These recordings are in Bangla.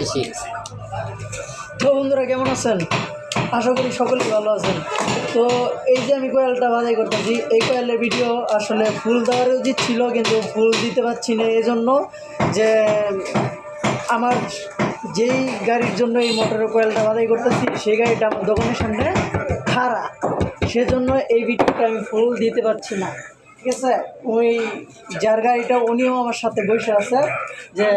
26। তো বন্ধুরা কেমন আছেন? আশা করি সকলেই ভালো আছেন। তো এই যে আমি কোয়েলটা বাঁধাই করতেছি, এই কোয়েলের ভিডিও আসলে ফুল দেওয়ার উচিত ছিল, কিন্তু ফুল দিতে পারছি না এজন্য যে আমার যেই গাড়ির জন্য এই মোটরের কোয়েলটা বাঁধাই করতেছি সেই গাড়িটা আমার দোকানের সামনে খাড়া, সেজন্য এই ভিডিওটা আমি ফুল দিতে পারছি না। ঠিক আছে, ওই যার গাড়িটা উনিও আমার সাথে বসে আছে যে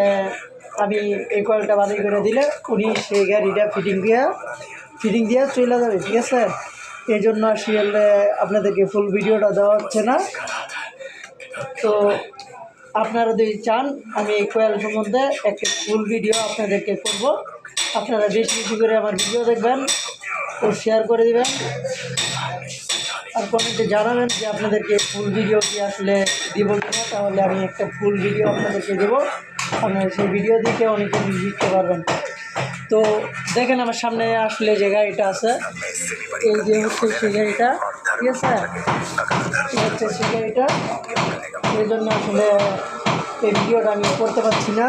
আমি এই কয়েলটা বাতিল করে দিলে উনি সেই গাড়িটা ফিটিং দিয়ে চলে যাবে। ঠিক আছে, এই জন্য আসলে আপনাদেরকে ফুল ভিডিওটা দেওয়া হচ্ছে না। তো আপনারা যদি চান আমি এই কোয়েল সম্বন্ধে একটা ফুল ভিডিও আপনাদেরকে করব, আপনারা বেশি বেশি করে আমার ভিডিও দেখবেন ও শেয়ার করে দেবেন, আর কমেন্টে জানাবেন যে আপনাদেরকে ফুল ভিডিও কি আসলে দিব কিনা, তাহলে আমি একটা ফুল ভিডিও আপনাদেরকে দেবো, আপনারা সেই ভিডিও দেখে অনেক কিছু শিখতে পারবেন। তো দেখেন আমার সামনে আসলে যে গাড়িটা আছে, এই যে হচ্ছে সেই গাড়িটা। ঠিক আছে, এই হচ্ছে সেই গাড়িটা, এই জন্য আসলে এই ভিডিওটা আমি করতে পারছি না।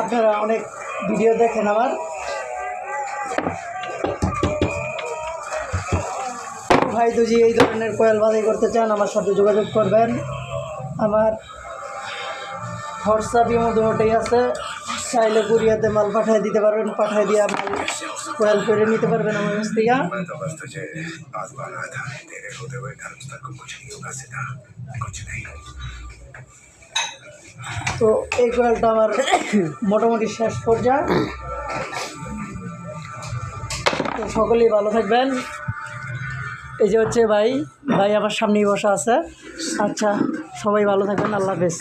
আপনারা অনেক ভিডিও দেখেন আমার, ভাই যদি এই ধরনের কোয়েল বাঁধাই করতে চান আমার সাথে যোগাযোগ করবেন। আমার হোয়াটসঅ্যাপের মধ্যে ওটাই আছে, চাইলে কুরিয়াতে মাল পাঠিয়ে দিতে পারবেন, পাঠিয়ে দিয়ে মাল কোয়েল করে নিতে পারবেন আমার কাছ থেকে। তো এই কোয়েলটা আমার মোটামুটি শেষ পর্যায়ে। তো সকলেই ভালো থাকবেন। এই যে হচ্ছে ভাই আমার সামনেই বসা আছে। আচ্ছা, সবাই ভালো থাকবেন, আল্লাহ হাফেজ।